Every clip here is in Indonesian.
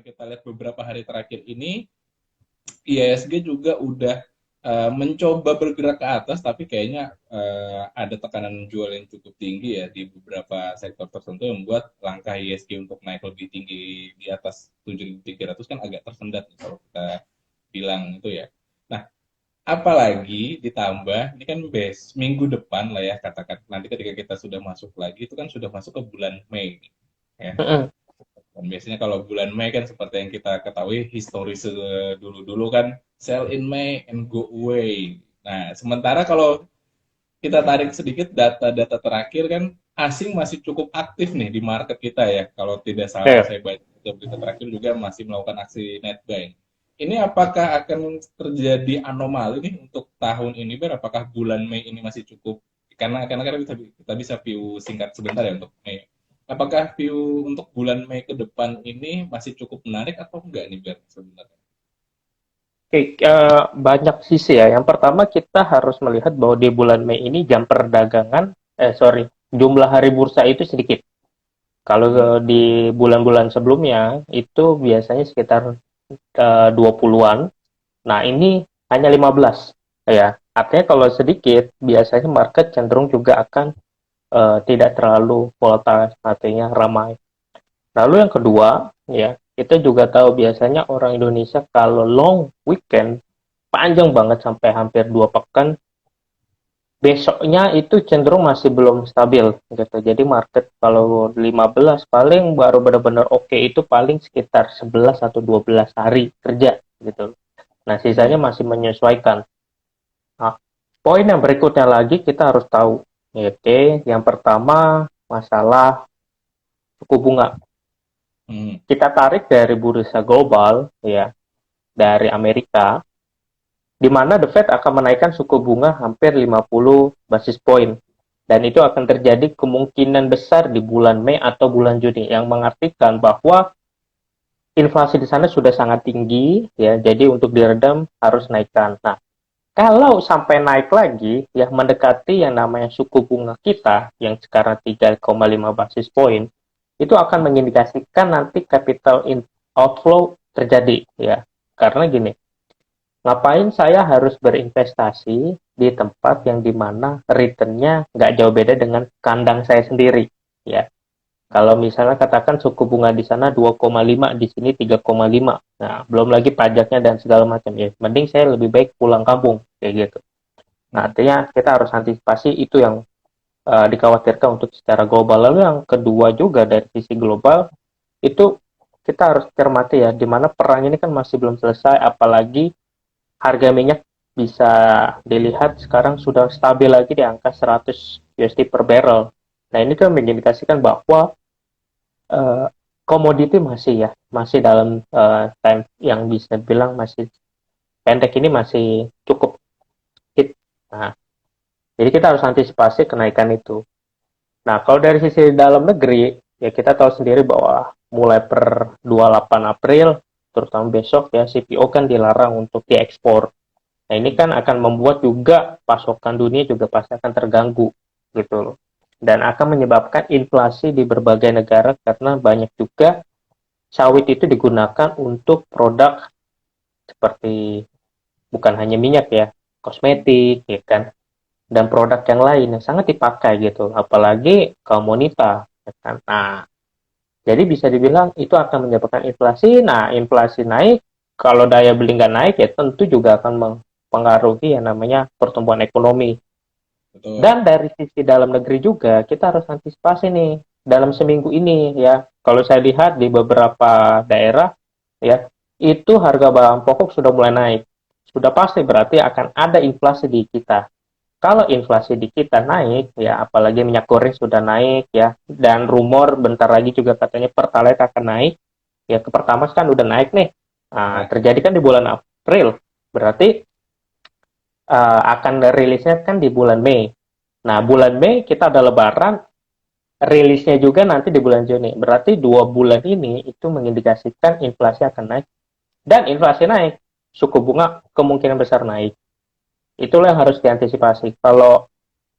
misalnya kita lihat beberapa hari terakhir ini, IISG juga udah mencoba bergerak ke atas, tapi kayaknya ada tekanan jual yang cukup tinggi ya di beberapa sektor tertentu yang membuat langkah IISG untuk naik lebih tinggi di atas 7.300 kan agak tersendat kalau kita bilang itu ya. Nah, apalagi ditambah ini kan minggu depan lah ya katakan nanti ketika kita sudah masuk lagi itu kan sudah masuk ke bulan Mei ya. Mm-mm. Dan biasanya kalau bulan Mei kan seperti yang kita ketahui historis dulu-dulu kan sell in May and go away. Nah, sementara kalau kita tarik sedikit data-data terakhir kan asing masih cukup aktif nih di market kita ya. Kalau tidak salah Oke. saya baca berita terakhir juga masih melakukan aksi net buying. Ini apakah akan terjadi anomali nih untuk tahun ini, Ber? Apakah bulan Mei ini masih cukup? Karena kan kita bisa view singkat sebentar ya untuk Mei. Apakah view untuk bulan Mei ke depan ini masih cukup menarik atau enggak nih, Ber, sebenarnya? Oke, banyak sisi ya. Yang pertama kita harus melihat bahwa di bulan Mei ini jam perdagangan, jumlah hari bursa itu sedikit. Kalau Hmm. di bulan-bulan sebelumnya itu biasanya sekitar 20-an. Nah, ini hanya 15 ya. Artinya kalau sedikit, biasanya market cenderung juga akan tidak terlalu volatile, artinya ramai. Lalu yang kedua, ya, kita juga tahu biasanya orang Indonesia kalau long weekend panjang banget sampai hampir 2 pekan, besoknya itu cenderung masih belum stabil gitu. Jadi market kalau 15 paling baru benar-benar oke itu paling sekitar 11 atau 12 hari kerja gitu. Nah, sisanya Hmm. masih menyesuaikan. Nah, poin yang berikutnya lagi kita harus tahu. Oke, yang pertama masalah suku bunga. Hmm. Kita tarik dari bursa global ya, dari Amerika, di mana The Fed akan menaikkan suku bunga hampir 50 basis point. Dan itu akan terjadi kemungkinan besar di bulan Mei atau bulan Juni, yang mengartikan bahwa inflasi di sana sudah sangat tinggi, ya. Jadi untuk diredam harus naikkan. Nah, kalau sampai naik lagi, ya mendekati yang namanya suku bunga kita yang sekarang 3,5 basis point, itu akan mengindikasikan nanti capital outflow terjadi, ya. Karena gini, ngapain saya harus berinvestasi di tempat yang dimana returnnya nggak jauh beda dengan kandang saya sendiri, ya. Kalau misalnya katakan suku bunga di sana 2,5, di sini 3,5. Nah, belum lagi pajaknya dan segala macam ya. Mending saya lebih baik pulang kampung kayak gitu. Nah, Hmm. artinya kita harus antisipasi itu yang dikhawatirkan untuk secara global. Lalu yang kedua juga dari sisi global itu kita harus cermati ya, di mana perang ini kan masih belum selesai, apalagi harga minyak bisa dilihat sekarang sudah stabil lagi di angka 100 USD per barrel. Nah, ini kan mengindikasikan bahwa eh, komoditi masih ya, masih dalam time yang bisa bilang masih pendek ini masih cukup hit. Nah, jadi kita harus antisipasi kenaikan itu. Nah, kalau dari sisi dalam negeri, ya kita tahu sendiri bahwa mulai per 28 April, terutama besok ya, CPO kan dilarang untuk diekspor. Nah, ini kan akan membuat juga pasokan dunia juga pasti akan terganggu gitu loh. Dan akan menyebabkan inflasi di berbagai negara karena banyak juga sawit itu digunakan untuk produk seperti bukan hanya minyak ya, kosmetik ya kan, dan produk yang lain yang sangat dipakai gitu, apalagi kaum wanita ya kan. Nah, jadi bisa dibilang itu akan menyebabkan inflasi. Nah, inflasi naik, kalau daya beli nggak naik ya tentu juga akan mempengaruhi yang namanya pertumbuhan ekonomi. Betul. Dan dari sisi dalam negeri juga kita harus antisipasi nih dalam seminggu ini ya. Kalau saya lihat di beberapa daerah ya, itu harga bahan pokok sudah mulai naik. Sudah pasti berarti akan ada inflasi di kita. Kalau inflasi di kita naik ya, apalagi minyak goreng sudah naik ya, dan rumor bentar lagi juga katanya Pertalite akan naik. Ya, ke Pertamax kan udah naik nih. Nah, Ya. terjadi kan di bulan April. Berarti akan rilisnya kan di bulan Mei. Nah, bulan Mei kita ada lebaran, rilisnya juga nanti di bulan Juni. Berarti 2 bulan ini itu mengindikasikan inflasi akan naik. Dan inflasi naik, suku bunga kemungkinan besar naik. Itulah yang harus diantisipasi. Kalau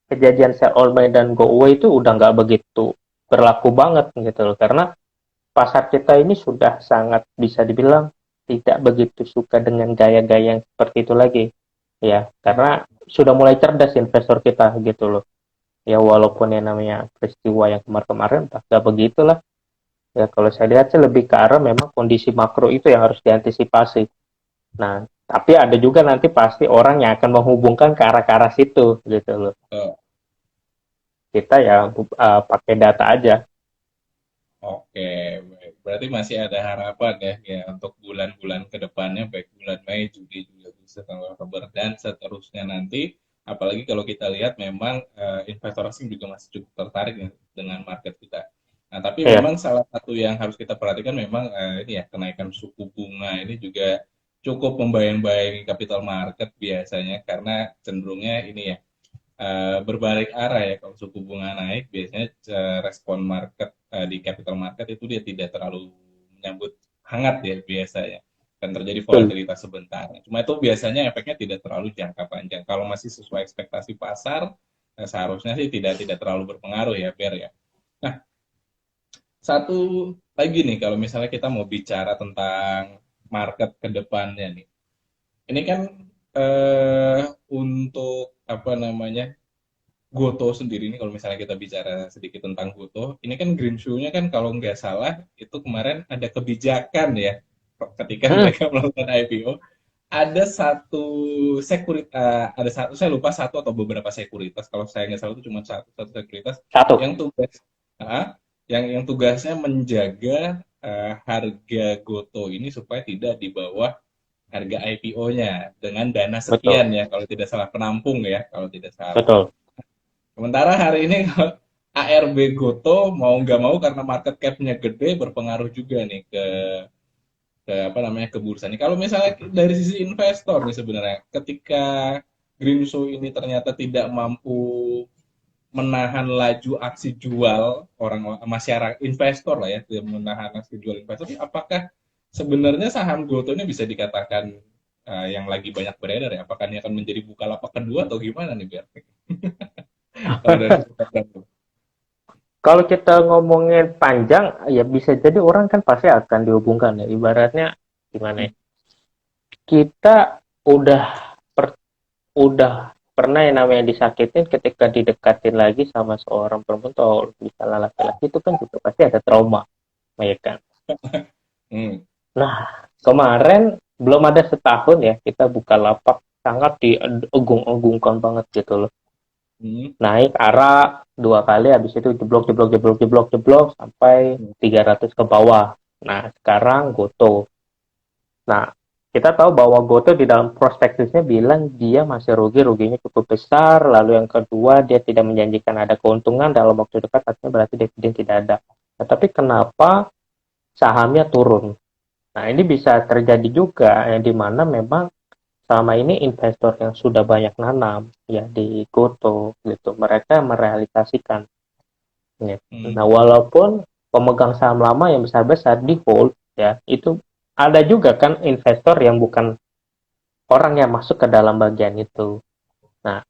kejadian sell all buy dan go away itu udah nggak begitu berlaku banget gitu loh. Karena pasar kita ini sudah sangat bisa dibilang tidak begitu suka dengan gaya-gaya yang seperti itu lagi. Ya, karena sudah mulai cerdas investor kita gitu loh. Ya walaupun yang namanya peristiwa yang kemarin-kemarin tak begitulah. Ya kalau saya lihat sih lebih ke arah memang kondisi makro itu yang harus diantisipasi. Nah, tapi ada juga nanti pasti orang yang akan menghubungkan ke arah situ gitu loh. Oh, Kita ya pakai data aja. oke, baik. Berarti masih ada harapan ya, ya untuk bulan-bulan ke depannya, baik bulan Mei, Juni, Juli, Agustus, September, Oktober, dan seterusnya nanti. Apalagi kalau kita lihat memang investor asing juga masih cukup tertarik ya dengan market kita. Nah, tapi Ya, memang salah satu yang harus kita perhatikan memang ini ya kenaikan suku bunga ini juga cukup membayang-bayangi capital market biasanya karena cenderungnya ini ya berbalik arah ya kalau suku bunga naik biasanya respon market di capital market itu dia tidak terlalu menyambut hangat ya biasanya dan terjadi betul. volatilitas sebentar. Cuma itu biasanya efeknya tidak terlalu jangka panjang. Kalau masih sesuai ekspektasi pasar seharusnya sih tidak terlalu berpengaruh ya Ber ya. Nah, satu lagi nih kalau misalnya kita mau bicara tentang market ke depannya nih. Ini kan untuk apa namanya Goto sendiri ini kalau misalnya kita bicara sedikit tentang Goto, ini kan green shoe-nya kan kalau nggak salah itu kemarin ada kebijakan ya ketika Hmm, mereka melakukan IPO ada satu ada satu saya lupa satu atau beberapa sekuritas kalau saya nggak salah itu cuma satu sekuritas satu. yang yang tugasnya menjaga harga Goto ini supaya tidak di bawah harga IPO-nya dengan dana Betul, sekian ya kalau tidak salah penampung ya kalau tidak salah. betul, Sementara hari ini ARB Goto mau nggak mau karena market cap-nya gede berpengaruh juga nih ke apa namanya ke bursa nih. Kalau misalnya dari sisi investor nih sebenarnya ketika Green Show ini ternyata tidak mampu menahan laju aksi jual orang masyarakat investor lah ya, tidak menahan aksi jual investor, apakah sebenarnya saham Goto ini bisa dikatakan yang lagi banyak beredar ya? Apakah ini akan menjadi Bukalapak kedua atau gimana nih biar? Kalau dari sisi kalau kita ngomongin panjang ya bisa jadi orang kan pasti akan dihubungkan ya ibaratnya gimana ya, kita udah per- udah pernah yang namanya disakitin ketika didekatin lagi sama seorang perempuan atau misalnya laki-laki itu kan juga pasti ada trauma ya kan. Hmm. Nah, kemarin belum ada setahun ya kita buka lapak sangat diagung-agungkan banget gitu loh. Hmm. Naik arah dua kali habis itu jeblok jeblok jeblok jeblok jeblok sampai Hmm. 300 ke bawah. Nah, sekarang Goto. Nah, kita tahu bahwa Goto di dalam prospektusnya bilang dia masih ruginya cukup besar, lalu yang kedua dia tidak menjanjikan ada keuntungan dalam waktu dekat, artinya berarti dividen tidak ada. Nah, tapi kenapa sahamnya turun? Nah, ini bisa terjadi juga yang dimana memang selama ini investor yang sudah banyak nanam ya di Goto gitu, mereka merealisasikan. Ya. Nah, Hmm. walaupun pemegang saham lama yang besar-besar di hold ya, itu ada juga kan investor yang bukan orang yang masuk ke dalam bagian itu. Nah,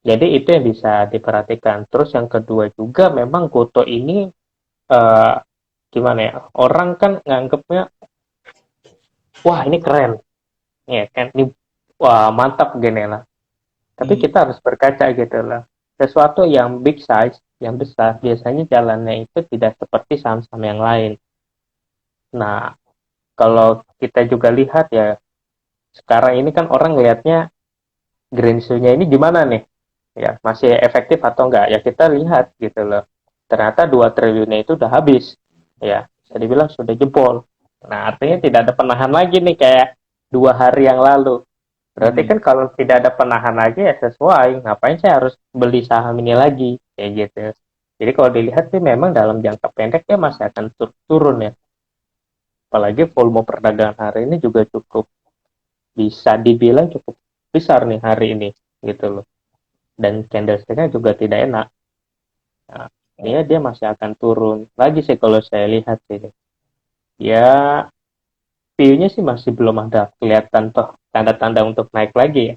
jadi itu yang bisa diperhatikan. Terus yang kedua juga memang Goto ini eh, gimana ya? Orang kan nganggapnya wah ini keren, ya kan? Ini wah mantap gini lah. Tapi Hmm. kita harus berkaca gitu lah. Sesuatu yang big size, yang besar, biasanya jalannya itu tidak seperti saham-saham yang lain. Nah, kalau kita juga lihat ya, sekarang ini kan orang lihatnya green shoe-nya ini gimana nih? Ya, masih efektif atau enggak? Ya kita lihat gitu loh. Ternyata 2 triliunnya itu udah habis. Ya, bisa dibilang sudah jebol. Nah, artinya tidak ada penahan lagi nih kayak 2 hari yang lalu. Berarti Hmm. kan kalau tidak ada penahan lagi ya sesuai. Ngapain saya harus beli saham ini lagi? Kayak gitu. Jadi kalau dilihat sih memang dalam jangka pendek ya masih akan turun ya. Apalagi volume perdagangan hari ini juga cukup bisa dibilang cukup besar nih hari ini gitu loh. Dan candlestick-nya juga tidak enak. Nah, Oh, ya dia masih akan turun lagi sih kalau saya lihat sih. Ya view-nya sih masih belum ada kelihatan toh tanda-tanda untuk naik lagi ya.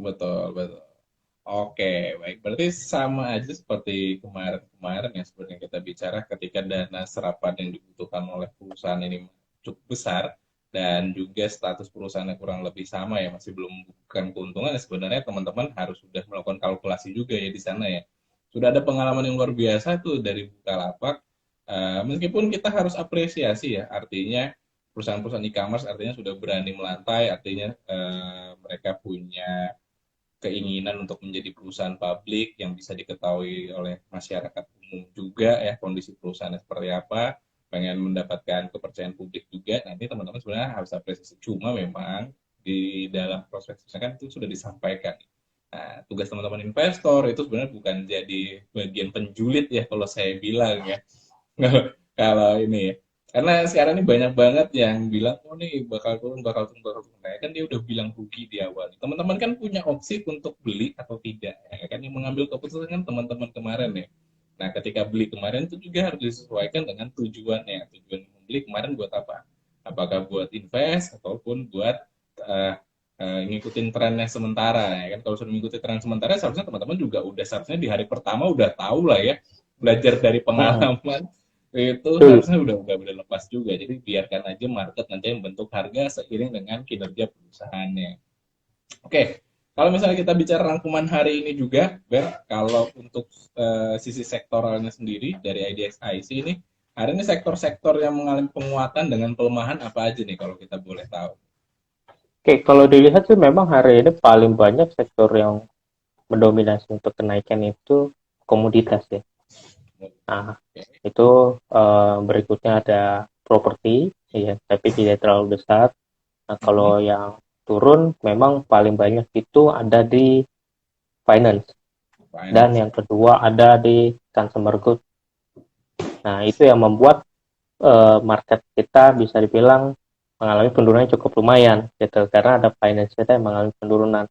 betul, betul. Oke, baik. Berarti sama aja seperti kemarin-kemarin ya seperti yang kita bicara ketika dana serapan yang dibutuhkan oleh perusahaan ini cukup besar dan juga status perusahaannya kurang lebih sama ya, masih belum bukan keuntungan ya sebenarnya teman-teman harus sudah melakukan kalkulasi juga ya di sana ya. Sudah ada pengalaman yang luar biasa tuh dari Bukalapak. Meskipun kita harus apresiasi ya, artinya perusahaan-perusahaan e-commerce artinya sudah berani melantai, artinya mereka punya keinginan untuk menjadi perusahaan publik yang bisa diketahui oleh masyarakat umum juga ya kondisi perusahaannya seperti apa, pengen mendapatkan kepercayaan publik juga. Nanti teman-teman sebenarnya harus apresiasi. Cuma memang di dalam prospektusnya kan itu sudah disampaikan. Nah, tugas teman-teman investor itu sebenarnya bukan jadi bagian penjulit ya kalau saya bilang ya. Kalau ini ya. Karena sekarang ini banyak banget yang bilang, oh nih bakal turun, bakal turun, bakal turun. Nah, kan dia udah bilang rugi di awal. Teman-teman kan punya opsi untuk beli atau tidak. Ya kan yang mengambil keputusan kan teman-teman kemarin ya. Nah, ketika beli kemarin itu juga harus disesuaikan dengan tujuannya. Tujuan membeli kemarin buat apa? Apakah buat invest ataupun buat uh, ngikutin trennya sementara ya kan. Kalau sudah mengikuti tren sementara seharusnya teman-teman juga udah seharusnya di hari pertama udah tahu lah ya, belajar dari Mm-mm. pengalaman itu Betul. harusnya udah lepas juga. Jadi biarkan aja market nanti yang bentuk harga seiring dengan kinerja perusahaannya. Oke, kalau misalnya kita bicara rangkuman hari ini juga, Ber, kalau untuk sisi sektoralnya sendiri dari IDXIC ini, hari ini sektor-sektor yang mengalami penguatan dengan pelemahan apa aja nih kalau kita boleh tahu? Oke, kalau dilihat sih memang hari ini paling banyak sektor yang mendominasi untuk kenaikan itu komoditas ya. Nah, Oke. itu berikutnya ada properti, ya, tapi tidak terlalu besar. Nah, Mhm. kalau yang turun memang paling banyak itu ada di finance. Dan Finance. yang kedua ada di consumer goods. Nah, itu yang membuat market kita bisa dibilang mengalami penurunan yang cukup lumayan gitu karena ada finance kita yang mengalami penurunan.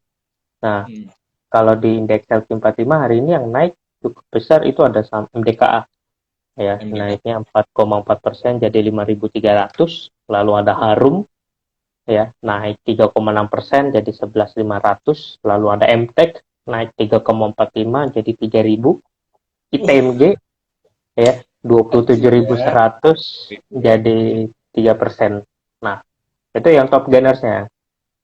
Nah, Hmm. kalau di indeks LQ45 hari ini yang naik cukup besar itu ada saham MDKA ya, MDK. naiknya 4,4% jadi 5.300. Lalu ada Harum ya, naik 3,6% jadi 11.500. Lalu ada MTEK naik 3,45 jadi 3.000. ITMG ya Kecil ya. 27.100 Ya. jadi 3%. Nah, itu yang top gainersnya.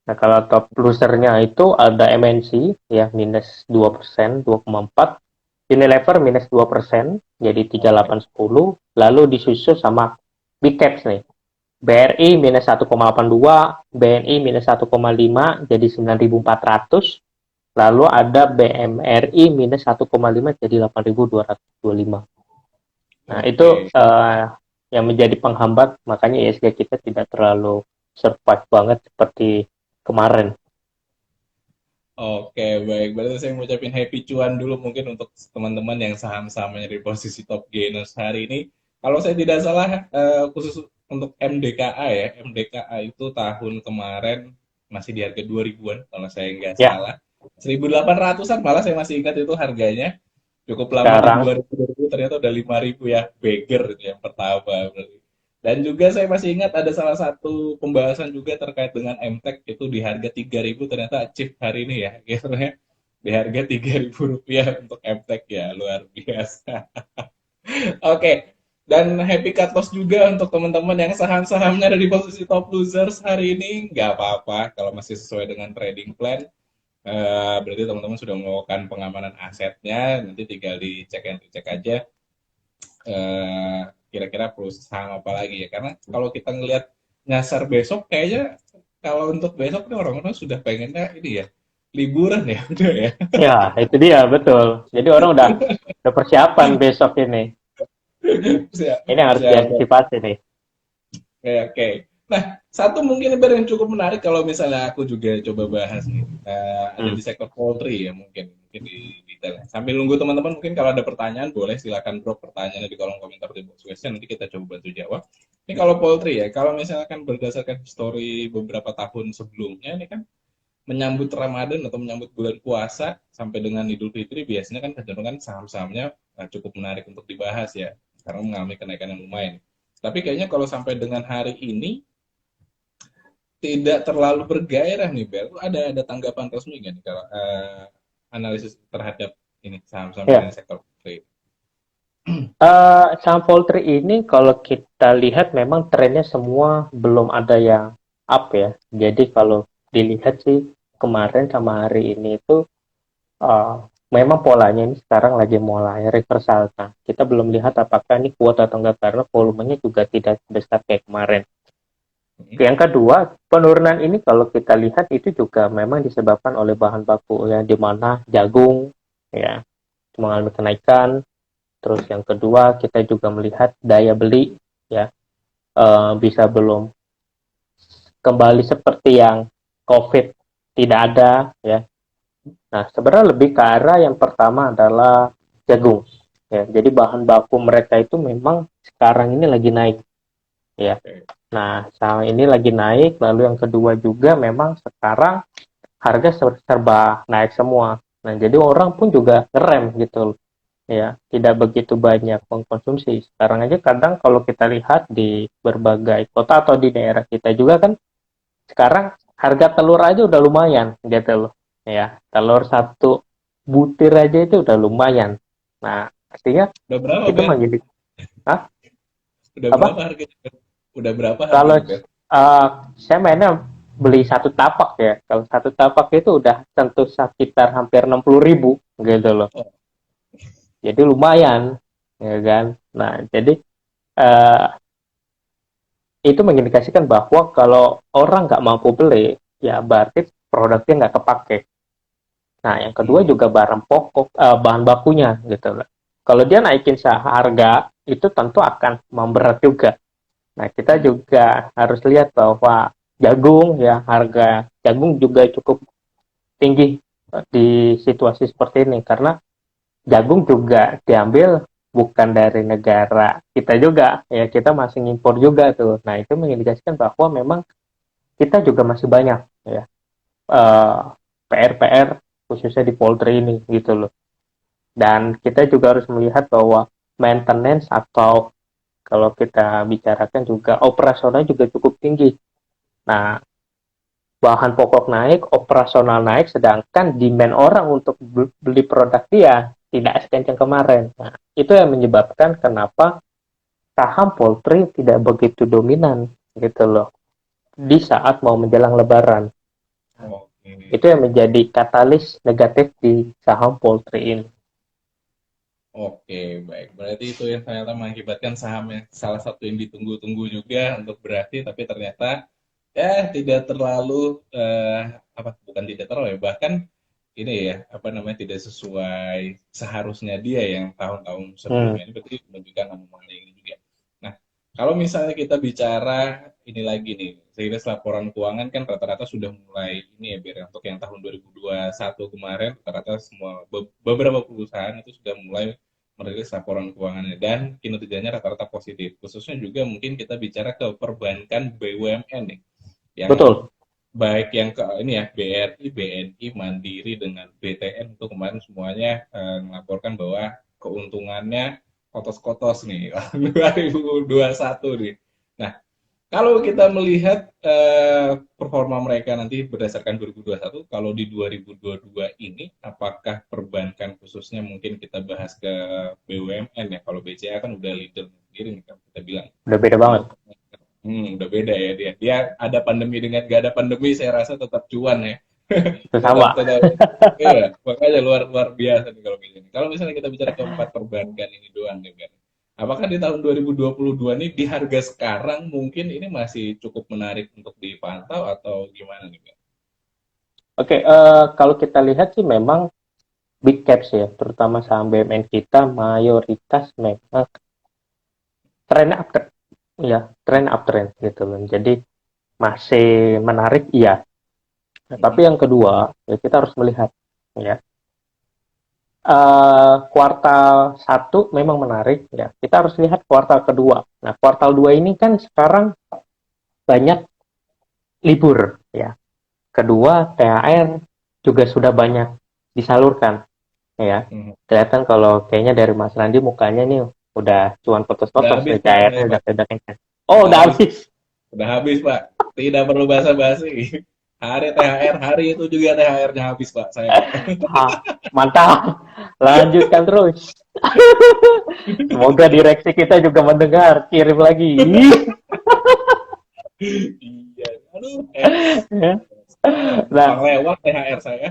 Nah, kalau top losernya itu ada MNC ya minus 2%, 2,4. Unilever minus 2%, jadi Oke. 3810. Lalu disusul sama Big Caps nih. BRI minus 1,82, BNI minus 1,5, jadi 9.400. Lalu ada BMRI minus 1,5, jadi 8.225. Nah, itu Oke. yang menjadi penghambat, makanya ISG kita tidak terlalu survive banget seperti kemarin. Oke, baik. Berarti saya ngucapin happy cuan dulu mungkin untuk teman-teman yang saham-sahamnya di posisi top gainers hari ini. Kalau saya tidak salah, khusus untuk MDKA ya, MDKA itu tahun kemarin masih di harga 2000-an kalau saya nggak Ya, salah. 1.800-an malah saya masih ingat itu harganya. Cukup lama di sekarang 2000 ternyata udah 5.000 ya, beggar itu yang pertama. Berarti. Dan juga saya masih ingat ada salah satu pembahasan juga terkait dengan MTEK itu di harga 3.000 ternyata achieve hari ini ya. Gitu ya. Di harga 3.000 rupiah untuk MTEK ya, luar biasa. Oke, dan happy cut loss juga untuk teman-teman yang saham-sahamnya ada di posisi top losers hari ini. Nggak apa-apa kalau masih sesuai dengan trading plan. Berarti teman-teman sudah melakukan pengamanan asetnya, nanti tinggal dicek and dicek aja kira-kira perusahaan apa lagi ya. Karena kalau kita ngelihat nyasar besok, kayaknya kalau untuk besok nih orang-orang sudah pengennya ini ya, liburan ya, udah ya. ya itu dia betul. Jadi orang udah persiapan besok ini. Siap, Ini yang harus siap. diantisipasi nih. Oke, oke. Nah, satu mungkin Ber, yang cukup menarik kalau misalnya aku juga coba bahas nih, ada Hmm. di sektor poultry ya mungkin di detail. Sambil nunggu teman-teman mungkin kalau ada pertanyaan boleh silakan drop pertanyaannya di kolom komentar di box question nanti kita coba bantu jawab. Ini kalau poultry ya, kalau misalkan berdasarkan histori beberapa tahun sebelumnya ini kan menyambut Ramadan atau menyambut bulan puasa sampai dengan Idul Fitri biasanya kan kecenderungan saham-sahamnya cukup menarik untuk dibahas ya karena mengalami kenaikan yang lumayan. Tapi kayaknya kalau sampai dengan hari ini tidak terlalu bergairah nih Bel. Ada tanggapan resmi nggak nih kalau analisis terhadap ini saham-saham Ya, dari sektor poultry? saham poultry ini kalau kita lihat memang trennya semua belum ada yang up ya. Jadi kalau dilihat sih kemarin sama hari ini itu memang polanya ini sekarang lagi mulai reversal. Nah, kita belum lihat apakah ini kuat atau enggak karena volumenya juga tidak sebesar kayak kemarin. Hmm. Yang kedua, penurunan ini kalau kita lihat itu juga memang disebabkan oleh bahan baku ya, di mana jagung ya mengalami kenaikan. Terus yang kedua, kita juga melihat daya beli ya bisa belum kembali seperti yang COVID tidak ada ya. Nah, sebenarnya lebih ke arah yang pertama adalah jagung. Ya, jadi bahan baku mereka itu memang sekarang ini lagi naik. Ya. Oke. Nah, sekarang ini lagi naik. Lalu yang kedua juga memang sekarang harga serba naik semua. Nah, jadi orang pun juga ngerem gitu. Ya, tidak begitu banyak mengkonsumsi. Sekarang aja kadang kalau kita lihat di berbagai kota atau di daerah kita juga kan sekarang harga telur aja udah lumayan gitu loh ya, telur satu butir aja itu udah lumayan. Nah, artinya Udah berapa, itu Ben? menjadi ah Udah berapa apa harganya, Ben? Udah berapa kalau harganya, Ben? saya mainnya beli satu tapak ya, kalau satu tapak itu udah tentu sekitar hampir 60.000 gitu loh, Oh, jadi lumayan ya kan. Nah, jadi uh, itu mengindikasikan bahwa kalau orang nggak mampu beli ya berarti produknya nggak kepake. Nah, yang kedua hmm. juga barang pokok, bahan bakunya gitu loh. Kalau dia naikin harga, itu tentu akan memberat juga. Nah, kita Hmm. juga harus lihat bahwa jagung ya, harga jagung juga cukup tinggi di situasi seperti ini karena jagung juga diambil bukan dari negara kita juga ya, kita masih impor juga tuh. Nah, itu mengindikasikan bahwa memang kita juga masih banyak ya PR-PR khususnya di poultry ini gitu loh. Dan kita juga harus melihat bahwa maintenance atau kalau kita bicarakan juga operasional juga cukup tinggi. Nah, bahan pokok naik, operasional naik, sedangkan demand orang untuk beli produk dia tidak sekencang kemarin. Nah, itu yang menyebabkan kenapa saham poultry tidak begitu dominan gitu loh di saat mau menjelang lebaran. Oke. Itu yang menjadi katalis negatif di saham poultry ini. Oke, baik. Berarti itu yang ternyata mengakibatkan saham yang salah satu yang ditunggu-tunggu juga untuk berakhir, tapi ternyata ya tidak terlalu apa bukan tidak terlalu ya, bahkan ini ya apa namanya tidak sesuai seharusnya dia yang tahun-tahun Hmm. sebelumnya ini berarti menunjukkan anomali ini juga. Nah, kalau misalnya kita bicara ini lagi nih, seiring laporan keuangan kan rata-rata sudah mulai ini ya, biar untuk yang tahun 2021 kemarin rata-rata semua beberapa perusahaan itu sudah mulai merilis laporan keuangannya dan kinerjanya rata-rata positif. Khususnya juga mungkin kita bicara ke perbankan BUMN nih, yang Betul. baik yang ke ini ya BRI, BNI, Mandiri dengan BTN itu kemarin semuanya melaporkan bahwa keuntungannya kotos-kotos nih 2021 nih. Nah, kalau kita melihat performa mereka nanti berdasarkan 2021, kalau di 2022 ini, apakah perbankan khususnya mungkin kita bahas ke BUMN ya, kalau BCA kan udah leader sendiri nih kan kita bilang. Udah beda Kalau banget. udah beda ya dia. Dia ada pandemi dengan gak ada pandemi, saya rasa tetap cuan ya. Itu tetap sama. tetap iya makanya luar luar biasa nih kalau begini. Kalau misalnya kita bicara keempat perbankan ini doang nih Ben, apakah di tahun 2022 nih di harga sekarang mungkin ini masih cukup menarik untuk dipantau atau gimana nih Ben? Oke, kalau kita lihat sih memang big caps ya, terutama saham BUMN kita mayoritas memang trennya uptrend, ya, tren uptrend gitu loh. Jadi masih menarik, iya. Nah, tapi Hmm. yang kedua, ya kita harus melihat, ya, kuartal satu memang menarik, ya. Kita harus lihat kuartal kedua. Nah, kuartal dua ini kan sekarang banyak libur, ya. Kedua, THR juga sudah banyak disalurkan, ya. Hmm. Kelihatan kalau kayaknya dari Mas Randi mukanya nih udah cuan Udah kotos-kotos habis nih, Pak saya cairnya Pak, udah kencang. Oh, udah udah habis habis. udah habis Pak, tidak perlu basa-basi. Hari THR, hari itu juga THR-nya habis, Pak, saya. Ha, mantap. Lanjutkan terus. Semoga direksi kita juga mendengar. Kirim lagi. Iya, aduh, Ya. uang Nah, lewat THR saya.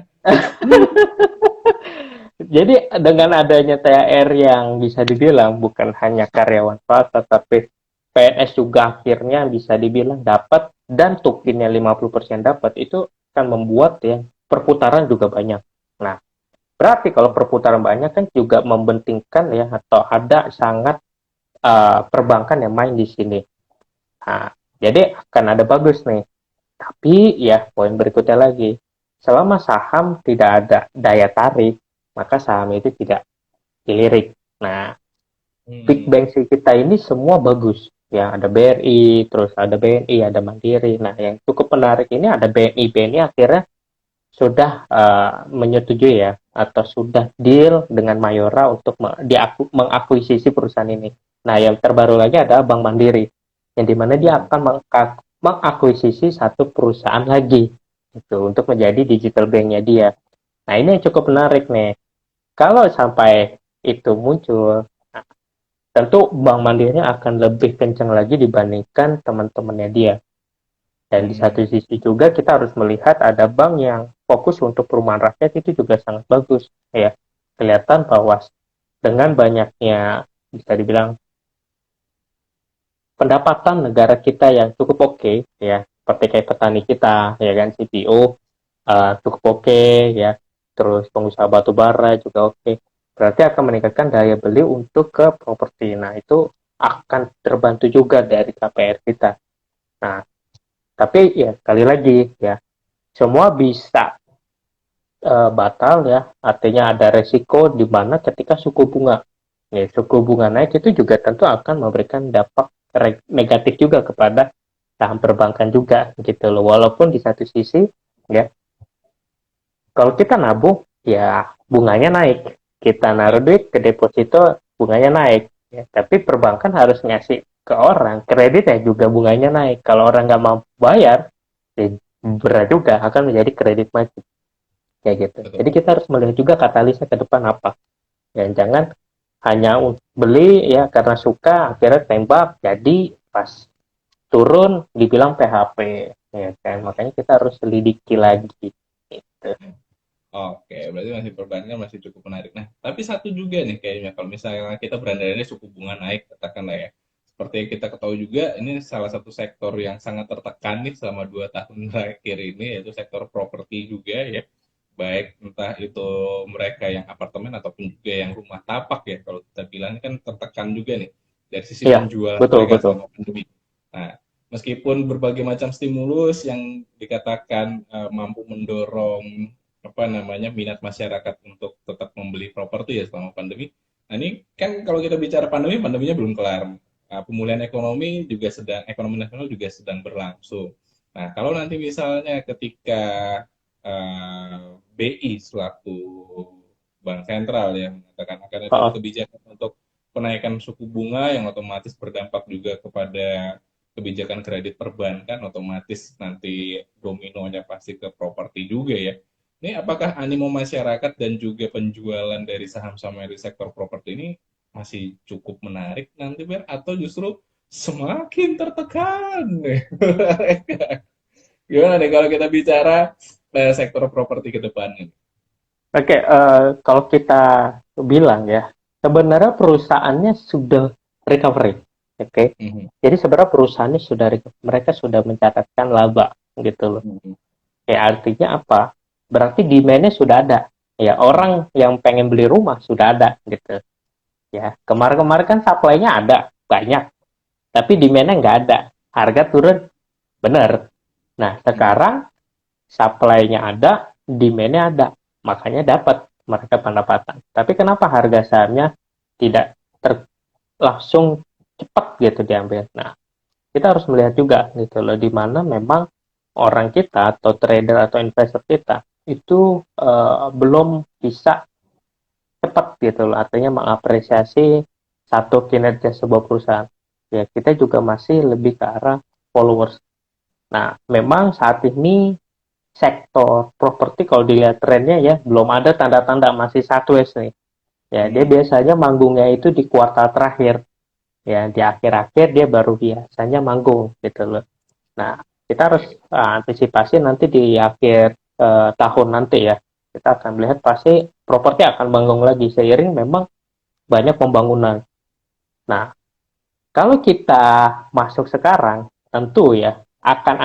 jadi dengan adanya THR yang bisa dibilang bukan hanya karyawan swasta, tapi PNS juga akhirnya bisa dibilang dapat dan tukinnya 50% dapat, itu akan membuat ya perputaran juga banyak. Nah, berarti kalau perputaran banyak kan juga membentingkan ya atau ada sangat perbankan yang main di sini. Nah, jadi akan ada bagus nih. Tapi ya poin berikutnya lagi, selama saham tidak ada daya tarik, maka saham itu tidak dilirik. Nah, big Hmm. bank kita ini semua bagus. Ya, ada BRI, terus ada BNI, ada Mandiri. Nah, yang cukup menarik ini ada BNI. BNI akhirnya sudah menyetujui ya, atau sudah deal dengan Mayora untuk mengakuisisi perusahaan ini. Nah, yang terbaru lagi ada Bank Mandiri, yang dimana dia Hmm. akan mengakuisisi satu perusahaan lagi, itu untuk menjadi digital banknya dia. Nah, ini yang cukup menarik nih. Kalau sampai itu muncul, tentu Bank Mandiri akan lebih kencang lagi dibandingkan teman-temannya dia. Dan di satu Hmm. sisi juga kita harus melihat ada bank yang fokus untuk perumahan rakyat, itu juga sangat bagus ya. Kelihatan bahwa dengan banyaknya bisa dibilang pendapatan negara kita yang cukup oke ya, seperti kayak petani kita ya kan, CPO cukup oke ya, terus pengusaha batu bara juga oke. Berarti akan meningkatkan daya beli untuk ke properti. Nah, itu akan terbantu juga dari KPR kita. Nah, tapi ya kali lagi ya, semua bisa batal ya, artinya ada resiko di mana ketika suku bunga ya, suku bunga naik itu juga tentu akan memberikan dampak negatif juga kepada saham perbankan juga gitu loh. Walaupun di satu sisi ya, kalau kita nabung ya bunganya naik, kita naruh Ya. duit ke deposito bunganya naik ya, tapi perbankan harus ngasih ke orang kredit ya juga bunganya naik. Kalau orang nggak mau bayar ya berat juga akan menjadi kredit macet kayak gitu. Jadi Betul. kita harus melihat juga katalisnya ke depan apa. Dan jangan hanya beli ya karena suka akhirnya tembak jadi pas turun dibilang PHP ya kan. Makanya kita harus selidiki lagi gitu. Oke, berarti masih perbankan masih cukup menarik. Nah, tapi satu juga nih kayaknya kalau misalnya kita berandainya suku bunga naik, katakanlah ya. Seperti yang kita ketahui juga, ini salah satu sektor yang sangat tertekan nih selama 2 tahun terakhir ini, yaitu sektor properti juga ya. Baik entah itu mereka yang apartemen ataupun juga yang rumah tapak ya, kalau kita bilang kan tertekan juga nih dari sisi Iya, penjualan betul mereka betul. selama pandemi. Nah, meskipun berbagai macam stimulus yang dikatakan mampu mendorong apa namanya minat masyarakat untuk tetap membeli properti ya selama pandemi. Nah ini kan kalau kita bicara pandemi, pandeminya belum kelar. Nah, pemulihan ekonomi juga sedang, ekonomi nasional juga sedang berlangsung. Nah kalau nanti misalnya ketika BI selaku bank sentral yang mengatakan akan ada Oh, kebijakan untuk penaikan suku bunga yang otomatis berdampak juga kepada kebijakan kredit perbankan, otomatis nanti dominonya pasti ke properti juga ya. Ini apakah animo masyarakat dan juga penjualan dari saham-saham dari sektor properti ini masih cukup menarik nanti Ber, atau justru semakin tertekan? Gimana nih kalau kita bicara sektor properti ke depannya? oke, kalau kita bilang ya, sebenarnya perusahaannya sudah recovery. Oke. Mhm, Jadi sebenarnya perusahaannya sudah mereka sudah mencatatkan laba gitu loh. mhm, Ya artinya apa? Berarti demand-nya sudah ada. Ya mhm, orang yang pengen beli rumah sudah ada gitu. Ya kemarin-kemarin kan supply-nya ada banyak, tapi demand-nya nggak ada. Harga turun, bener. Nah mhm. sekarang supply-nya ada, demand-nya ada, makanya dapat mereka pendapatan. Tapi kenapa harga sahamnya tidak langsung cepat gitu diambil? Nah kita harus melihat juga gitu loh, di mana memang orang kita atau trader atau investor kita itu belum bisa cepat gitu loh, artinya mengapresiasi satu kinerja sebuah perusahaan. Ya kita juga masih lebih ke arah followers. Nah memang saat ini sektor properti kalau dilihat trennya ya belum ada tanda-tanda masih sideways nih. Ya, dia Hmm. biasanya manggungnya itu di kuartal terakhir. Ya, di akhir-akhir dia baru biasanya manggung gitu loh. Nah, kita harus Oke. antisipasi nanti di akhir tahun nanti ya. Kita akan melihat pasti properti akan manggung lagi seiring memang banyak pembangunan. Nah, kalau kita masuk sekarang, tentu ya akan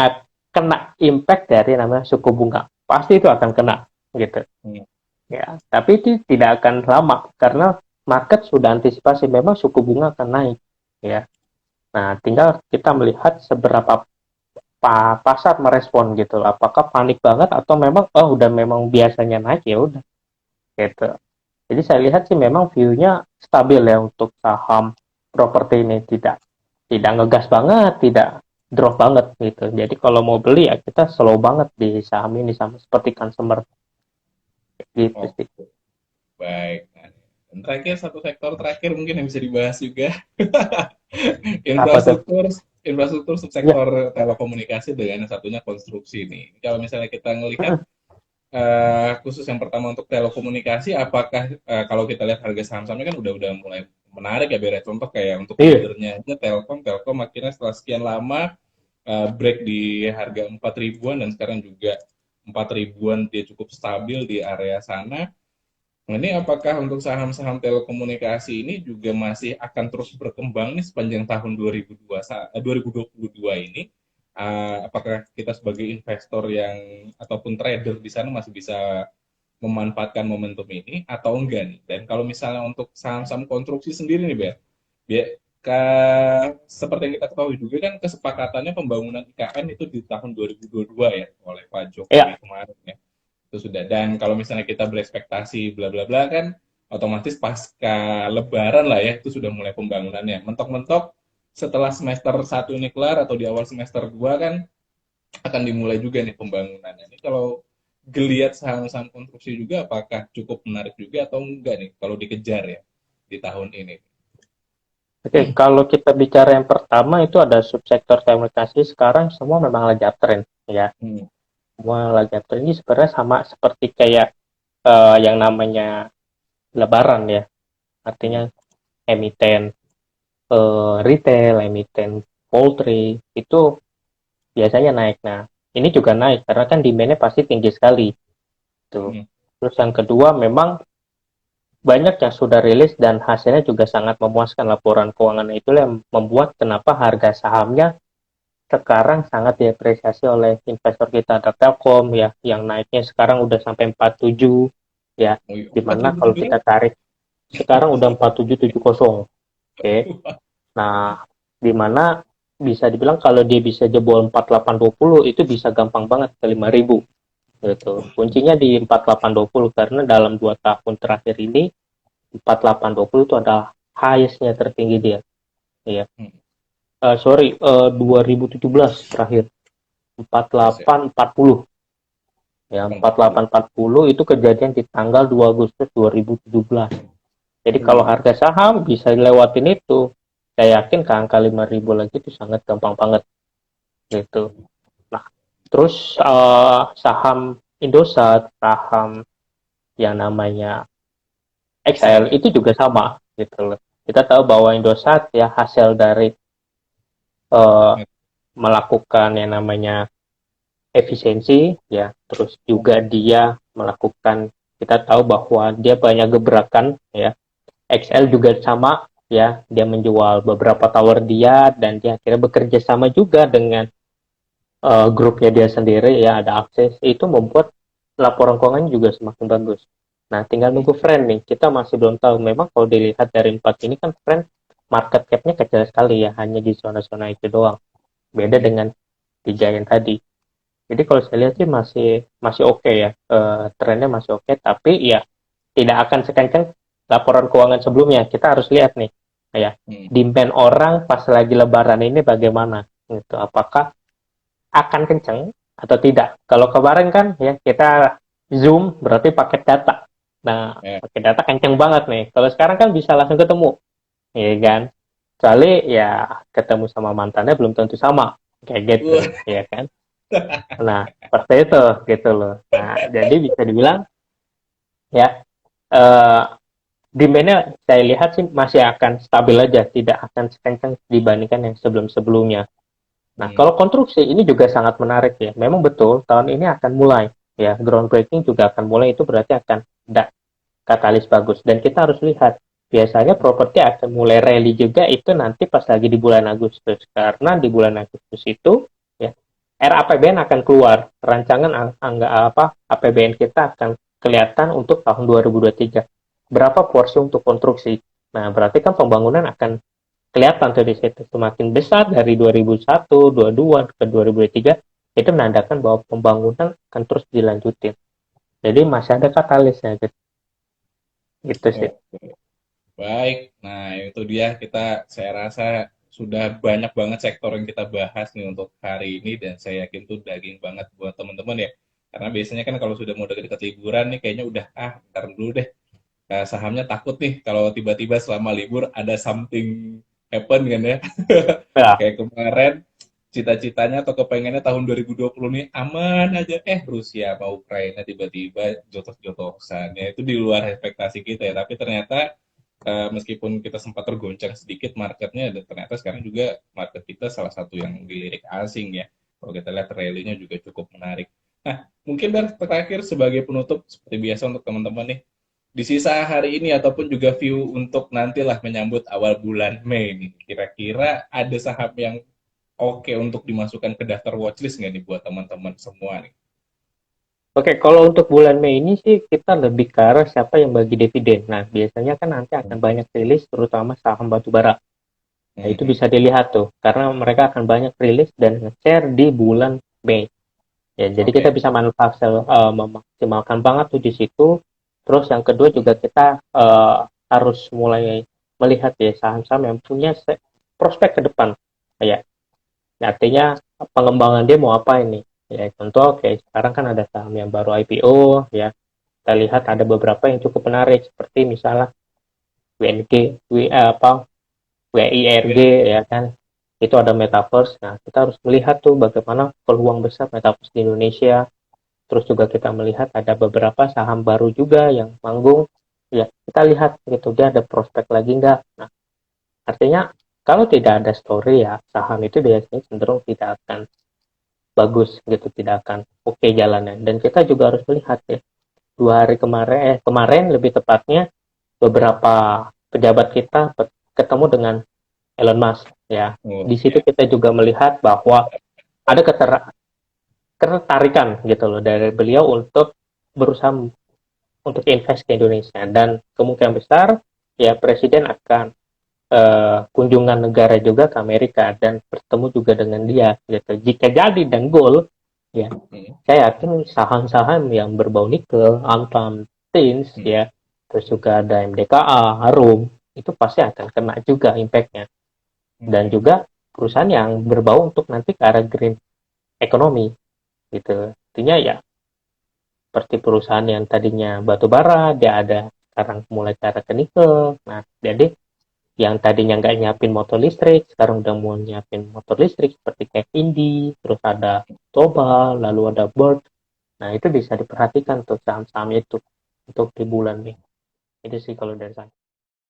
kena impact dari namanya suku bunga. Pasti itu akan kena gitu. Hmm. Ya, tapi itu tidak akan lama karena market sudah antisipasi memang suku bunga akan naik. Ya. Nah, tinggal kita melihat seberapa pasar merespon gitu. Apakah panik banget atau memang udah memang biasanya naik ya udah gitu. Jadi saya lihat sih memang view-nya stabil ya untuk saham properti ini tidak ngegas banget, tidak drop banget gitu. Jadi kalau mau beli ya kita slow banget di saham ini sama seperti consumer gitu Oh, sih. baik. Nah, dan terakhir satu sektor terakhir mungkin yang bisa dibahas juga. Apa tuh? infrastruktur infrastruktur Ya, subsektor telekomunikasi dengan yang satunya konstruksi nih. Kalau misalnya kita ngelihat khusus yang pertama untuk telekomunikasi, apakah kalau kita lihat harga saham-sahamnya kan udah mulai menarik ya, Bere. Contoh kayak untuk iya. leadernya aja Telkom akhirnya setelah sekian lama break di harga 4 ribuan dan sekarang juga 4 ribuan dia cukup stabil di area sana. Nah, ini apakah untuk saham-saham telekomunikasi ini juga masih akan terus berkembang nih sepanjang tahun 2022 ini? Apakah kita sebagai investor yang ataupun trader di sana masih bisa memanfaatkan momentum ini atau enggak nih? Dan kalau misalnya untuk saham-saham konstruksi sendiri nih, Ber, seperti yang kita ketahui juga kan kesepakatannya pembangunan IKN itu di tahun 2022 ya oleh Pak Jokowi Ya, kemarin ya itu sudah. Dan kalau misalnya kita berekspektasi bla bla bla kan otomatis pasca lebaran lah ya itu sudah mulai pembangunannya mentok-mentok setelah semester satu ini kelar atau di awal semester 2 kan akan dimulai juga nih pembangunannya. Ini kalau geliat saham-saham konstruksi juga apakah cukup menarik juga atau enggak nih kalau dikejar ya di tahun ini? oke. Kalau kita bicara yang pertama itu ada subsektor telekomunikasi sekarang semua memang lagi uptrend ya. Hmm. Semua lagi uptrend ini sebenarnya sama seperti kayak yang namanya Lebaran ya. Hmm. Artinya emiten retail, emiten poultry itu biasanya naik. Nah, ini juga naik karena kan demand-nya pasti tinggi sekali. Tuh. Hmm. Terus yang kedua memang banyak yang sudah rilis dan hasilnya juga sangat memuaskan laporan keuangan itu yang membuat kenapa harga sahamnya sekarang sangat diapresiasi oleh investor kita. Ada Telkom ya yang naiknya sekarang udah sampai 47 ya, Oh, iya. dimana kalau 4.700? kita tarik sekarang udah 4770. Oke. Nah, dimana bisa dibilang kalau dia bisa jebol 4820 itu bisa gampang banget ke 5000 gitu. Kuncinya di 4820 karena dalam 2 tahun terakhir ini 4820 itu adalah highest-nya tertinggi dia. Iya. Hmm. Sorry, 2017 terakhir Terus ya, 4840 ya 40. 4840 itu kejadian di tanggal 2 Agustus 2017. Jadi kalau Uh, harga saham bisa lewatin itu, saya yakin ke angka 5000 lagi itu sangat gampang banget gitu. Nah, terus saham Indosat, saham yang namanya XL XL ya. itu juga sama gitu loh. Kita tahu bahwa Indosat ya hasil dari uh, melakukan yang namanya efisiensi ya, terus juga dia melakukan kita tahu bahwa dia banyak gebrakan ya. XL Hmm. juga sama ya, dia menjual beberapa tower dia dan dia akhirnya bekerja sama juga dengan grupnya dia sendiri ya, ada akses itu membuat laporan keuangannya juga semakin bagus. Nah, tinggal nunggu friend nih. Kita masih belum tahu. Memang kalau dilihat dari empat ini kan friend market cap-nya kecil sekali ya, hanya di zona-zona itu doang. Beda Ya. dengan tiga yang tadi. Jadi kalau saya lihat sih masih masih oke ya, trennya masih oke. Tapi ya tidak akan sekencang laporan keuangan sebelumnya. Kita harus lihat nih, ya Hmm. demand orang pas lagi Lebaran ini bagaimana, gitu. Apakah akan kenceng atau tidak? Kalau kemarin kan ya kita Zoom berarti paket data. Nah, Ya. paket data kenceng banget nih. Kalau sekarang kan bisa langsung ketemu, ya kan? Kecuali ya ketemu sama mantannya belum tentu sama, kayak gitu, Wah, ya kan? Nah, seperti itu gitu loh. Nah, jadi bisa dibilang ya eh, demand-nya saya lihat sih masih akan stabil aja, tidak akan sekencang dibandingkan yang sebelum-sebelumnya. Nah, Hmm. kalau konstruksi ini juga sangat menarik ya. Memang betul tahun ini akan mulai ya, groundbreaking juga akan mulai, itu berarti akan ada katalis bagus. Dan kita harus lihat biasanya properti akan mulai rally juga itu nanti pas lagi di bulan Agustus, karena di bulan Agustus itu ya RAPBN akan keluar, rancangan angga apa APBN kita akan kelihatan untuk tahun 2023. Berapa porsi untuk konstruksi? Nah, berarti kan pembangunan akan kelihatan tuh di situ. Semakin besar dari 2001, 22 ke 2023, itu menandakan bahwa pembangunan akan terus dilanjutin. Jadi masih ada katalisnya gitu. Gitu sih. Oke, baik. Nah, itu dia saya rasa sudah banyak banget sektor yang kita bahas nih untuk hari ini dan saya yakin tuh daging banget buat teman-teman ya. Karena biasanya kan kalau sudah mau dekat-dekat liburan nih kayaknya udah ntar dulu deh. Sahamnya takut nih kalau tiba-tiba selama libur ada something happen kan ya. Ya, Kayak kemarin cita-citanya atau kepengennya tahun 2020 nih aman aja, Rusia sama Ukraina tiba-tiba jotos-jotosannya itu di luar ekspektasi kita ya, tapi ternyata meskipun kita sempat tergoncang sedikit marketnya, dan ternyata sekarang juga market kita salah satu yang dilirik asing ya, kalau kita lihat rally-nya juga cukup menarik. Nah, mungkin terakhir sebagai penutup seperti biasa untuk teman-teman nih, di sisa hari ini ataupun juga view untuk nantilah menyambut awal bulan Mei nih, kira-kira ada saham yang oke untuk dimasukkan ke daftar watchlist nggak nih buat teman-teman semua nih? oke, kalau untuk bulan Mei ini sih kita lebih ke arah siapa yang bagi dividen. Nah, biasanya kan nanti akan banyak rilis terutama saham batubara. Nah, itu Mhm. bisa dilihat tuh karena mereka akan banyak rilis dan nge-share di bulan Mei. Ya, jadi kita Oke. bisa memaksimalkan banget tuh di situ. Terus yang kedua juga kita harus mulai melihat ya saham-saham yang punya prospek ke depan. Ya, artinya pengembangan dia mau apa ini? Ya, contoh kayak sekarang kan ada saham yang baru IPO ya. Kita lihat ada beberapa yang cukup menarik seperti misalnya WNG, WIRG Ya. ya kan. Itu ada metaverse. Nah, kita harus melihat tuh bagaimana peluang besar metaverse di Indonesia. Terus juga kita melihat ada beberapa saham baru juga yang manggung. Ya, kita lihat gitu dia ada prospek lagi nggak. Nah, artinya kalau tidak ada story ya saham itu biasanya cenderung tidak akan bagus gitu, tidak akan oke jalannya. Dan kita juga harus melihat ya 2 hari kemarin, kemarin lebih tepatnya beberapa pejabat kita ketemu dengan Elon Musk ya. Oh, Di situ ya. kita juga melihat bahwa ada ketertarikan gitu loh dari beliau untuk berusaha untuk invest ke Indonesia, dan kemungkinan besar ya presiden akan kunjungan negara juga ke Amerika dan bertemu juga dengan dia gitu. Jika jadi dan goal ya, Hmm. saya yakin saham-saham yang berbau nikel, Antam, Tins Hmm. ya, terus juga ada MDKA, Harum, itu pasti akan kena juga impactnya. Dan Oke. juga perusahaan yang berbau untuk nanti ke arah green economy gitu. Artinya ya seperti perusahaan yang tadinya batu bara, dia ada sekarang mulai ke arah ke nikel. Nah, jadi yang tadinya nggak nyiapin motor listrik, sekarang udah mau nyiapin motor listrik seperti kayak Indi, terus ada Toba, lalu ada Bird. Nah, itu bisa diperhatikan tuh saham-saham itu untuk di bulan nih. Itu sih kalau dari saya.